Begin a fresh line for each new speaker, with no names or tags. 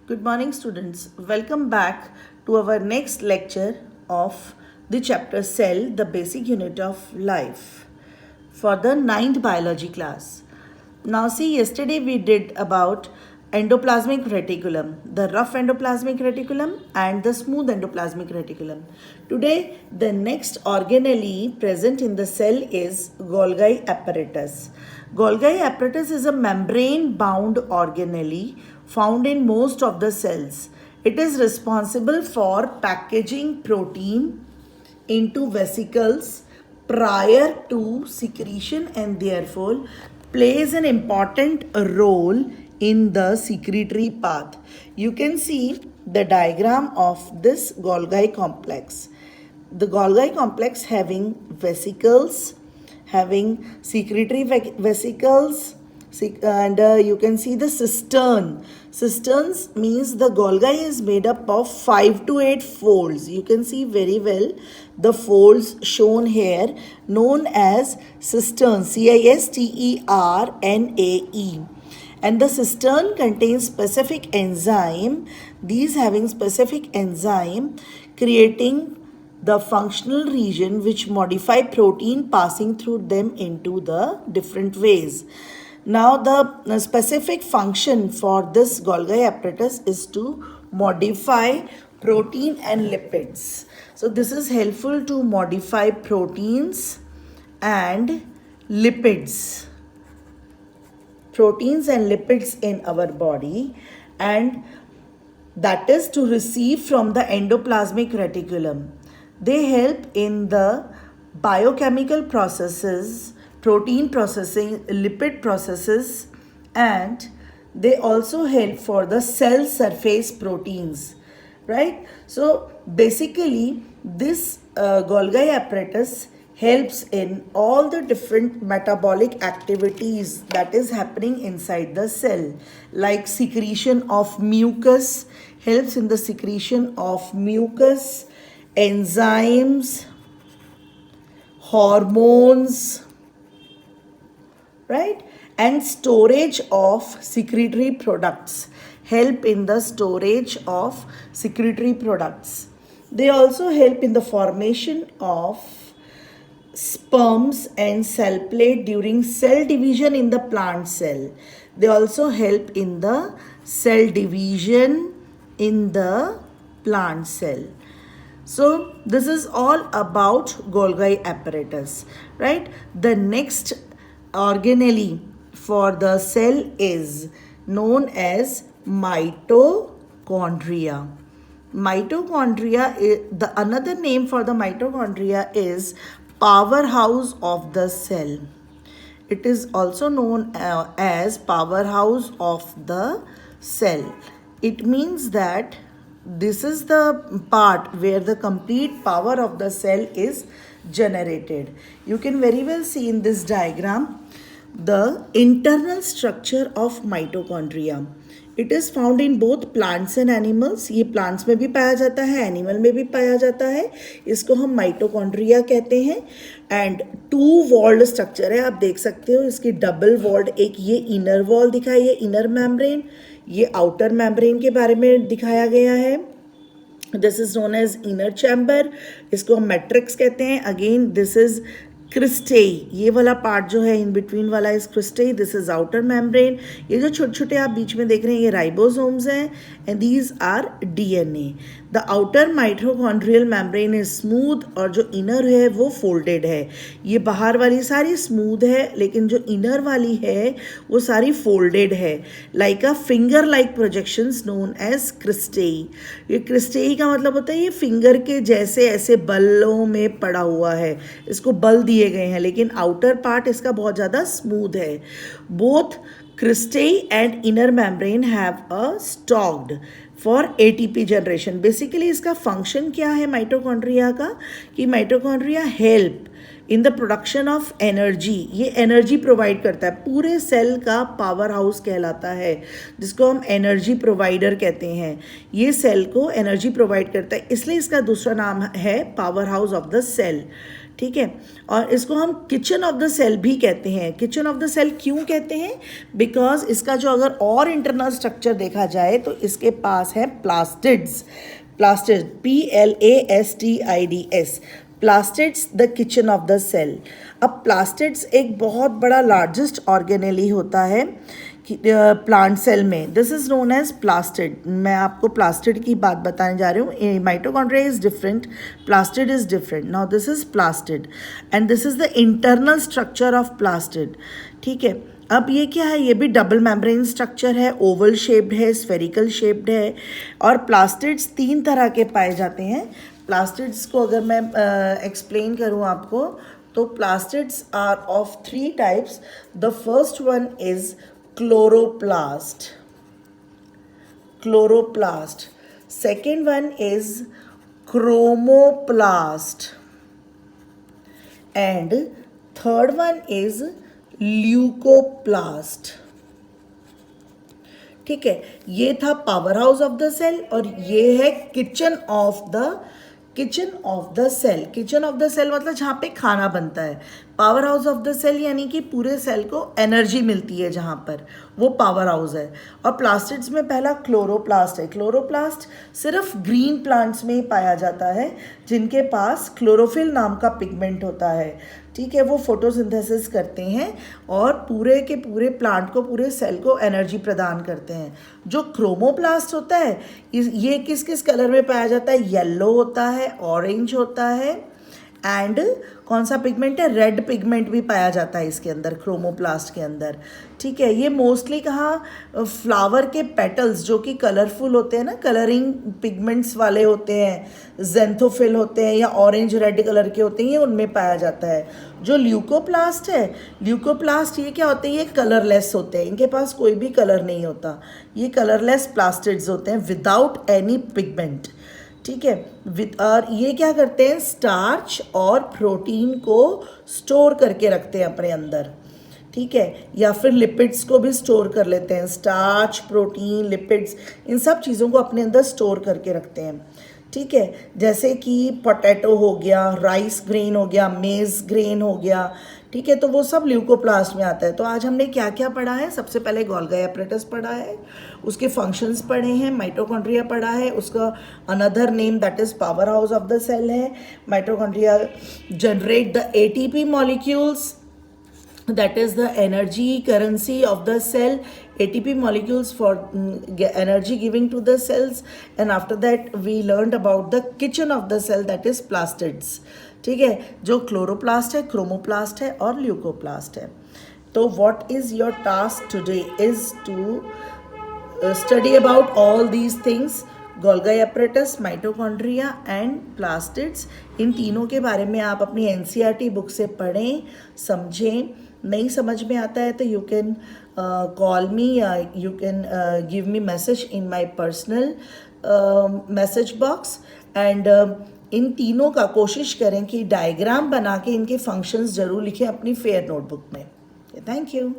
Good morning, students. Welcome back to our next lecture of the chapter Cell, the basic unit of life, for the ninth biology class. Now, see, yesterday we did about endoplasmic reticulum, the rough endoplasmic reticulum and the smooth endoplasmic reticulum. Today, the next organelle present in the cell is Golgi apparatus. Golgi apparatus is a membrane-bound organelle found in most of the cells. It is responsible for packaging protein into vesicles prior to secretion and therefore plays an important role in the secretory path. You can see the diagram of this Golgi complex. The Golgi complex having vesicles, having secretory vesicles, and you can see the cistern. Cisterns means the Golgi is made up of 5 to 8 folds. You can see very well the folds shown here known as cistern, CISTERNAE. And the cistern contains specific enzyme, these having specific enzyme creating the functional region which modify protein passing through them into the different ways. Now the specific function for this Golgi apparatus is to modify protein and lipids. So this is helpful to modify proteins and lipids. Proteins and lipids in our body, and that is to receive from the endoplasmic reticulum. They help in the biochemical processes, protein processing, lipid processes, and they also help for the cell surface proteins, right? So basically this Golgi apparatus helps in all the different metabolic activities that is happening inside the cell, like secretion of mucus, helps in the secretion of mucus, enzymes, hormones, right? And storage of secretory products, help in the storage of secretory products. They also help in the formation of sperms and cell plate during cell division in the plant cell. They also help in the cell division in the plant cell. So this is all about Golgi apparatus, right? The next organelle for the cell is known as mitochondria. Mitochondria, the another name for the mitochondria is powerhouse of the cell. It is also known as powerhouse of the cell. It means that this is the part where the complete power of the cell is generated. You can very well see in this diagram the internal structure of mitochondria. It is found in both plants and animals. ये plants में भी पाया जाता है, animal में भी पाया जाता है. इसको हम mitochondria कहते हैं. And two walled structure है, आप देख सकते हो इसकी double walled, एक ये inner wall दिखाई है, inner membrane, ये outer membrane के बारे में दिखाया गया है. This is known as inner chamber. इसको हम matrix कहते हैं. Again, this is क्रिस्टेई, ये वाला पार्ट जो है इन बिटवीन वाला इस क्रिस्टेई, दिस इज आउटर मेम्ब्रेन. ये जो छोटे छोटे आप बीच में देख रहे हैं ये राइबोसोम्स हैं and these are DNA. The outer mitochondrial membrane is smooth और जो इनर है वो फोल्डेड है. ये बाहर वाली सारी स्मूथ है लेकिन जो इनर वाली है वो सारी फोल्डेड है, like a finger like projections known as cristae. ये क्रिस्टेई का मतलब होता है ये फिंगर के जैसे ऐसे बलों में पड़ा हुआ है, इसको बल दिए गए हैं लेकिन आउटर पार्ट इसका बहुत ज़्यादा स्मूथ है. Both cristae and inner membrane have a stalked for ATP generation. Basically इसका फंक्शन क्या है माइटोकॉन्ड्रिया का, कि mitochondria help in the production of energy. ये एनर्जी प्रोवाइड करता है, पूरे सेल का पावर हाउस कहलाता है, जिसको हम एनर्जी प्रोवाइडर कहते हैं. ये सेल को एनर्जी प्रोवाइड करता है, इसलिए इसका दूसरा नाम है power house of the cell. ठीक है। और इसको हम किचन ऑफ द सेल भी कहते हैं। किचन ऑफ द सेल क्यों कहते हैं? बिकॉज इसका जो अगर और इंटरनल स्ट्रक्चर देखा जाए तो इसके पास है plastids. Plastids, PLASTIDS, plastids the kitchen of the cell. अब प्लास्टिड्स एक बहुत बड़ा लार्जेस्ट ऑर्गेनेली होता है प्लांट सेल में। This is known as plastid. मैं आपको प्लास्टिड की बात बताने जा रही हूँ। Mitochondria is different, plastid is different. Now this is plastid and this is the internal structure of plastid. ठीक है। अब ये क्या है? ये भी डबल मेम्ब्रेन स्ट्रक्चर है, ओवल शेप्ड है, स्फेरिकल शेप्ड है। और प्लास्टिड्स 3 तरह के पाए जाते हैं। प्लास्टिड्स को अगर मैं एक्सप्लेन करूँ आपको तो plastids are of 3 types. The first one is chloroplast. Second one is chromoplast, and third one is leucoplast. ठीक है, ये था power house of the cell और ये है kitchen of the cell. Kitchen of the cell मतलब जहाँ पे खाना बनता है। Power house of the cell यानी कि पूरे सेल को एनर्जी मिलती है जहाँ पर, वो पावर हाउस है। और प्लास्टिड्स में पहला क्लोरोप्लास्ट है। क्लोरोप्लास्ट सिर्फ ग्रीन प्लांट्स में ही पाया जाता है जिनके पास क्लोरोफिल नाम का पिगमेंट होता है। ठीक है, वो फोटोसिंथेसिस करते हैं और पूरे के पूरे प्लांट को, पूरे सेल को एनर्जी प्रदान करते हैं। जो क्रोमोप्लास्ट होता है ये किस किस कलर में पाया जाता है? येलो होता है, ऑरेंज होता है एंड कौन सा पिगमेंट है? रेड पिगमेंट भी पाया जाता है इसके अंदर, क्रोमोप्लास्ट के अंदर। ठीक है, ये मोस्टली कहाँ? फ्लावर के पेटल्स जो कि कलरफुल होते हैं ना, कलरिंग पिगमेंट्स वाले होते हैं, जेंथोफिल होते हैं या ऑरेंज रेड कलर के होते हैं, ये उनमें पाया जाता है। जो ल्यूकोप्लास्ट है, ल्यूकोप्लास्ट ये क्या होते हैं? ये कलरलेस होते हैं, इनके पास कोई भी कलर नहीं होता। ये कलरलेस प्लास्टिड्स होते हैं विदाउट एनी पिगमेंट। ठीक है, और ये क्या करते हैं? स्टार्च और प्रोटीन को स्टोर करके रखते हैं अपने अंदर। ठीक है, या फिर लिपिड्स को भी स्टोर कर लेते हैं। स्टार्च, प्रोटीन, लिपिड्स, इन सब चीज़ों को अपने अंदर स्टोर करके रखते हैं। ठीक है, जैसे कि पोटैटो हो गया, राइस ग्रेन हो गया, मेज ग्रेन हो गया। ठीक है, तो वो सब ल्यूकोप्लास्ट में आता है। तो आज हमने क्या क्या पढ़ा है? सबसे पहले गोल्गी एपरेटस पढ़ा है, उसके फंक्शंस पढ़े हैं। माइटोकॉन्ड्रिया पढ़ा है, उसका another name that is power house of the cell है। Mitochondria generate the ATP molecules, that is the energy currency of the cell. ATP molecules for energy giving to the cells. And after that we learned about the kitchen of the cell, that is plastids. ठीक है, जो chloroplast है, chromoplast है और leucoplast है। तो what is your task today is to study about all these things, Golgi apparatus, mitochondria and plastids. इन तीनों के बारे में आप अपनी NCERT बुक से पढ़ें, समझें। नहीं समझ में आता है तो यू कैन कॉल मी या you can give me message in my personal message box. And in तीनों का कोशिश करें कि डायग्राम बना के इनके फंक्शंस ज़रूर लिखें अपनी फेयर नोटबुक में। Thank you.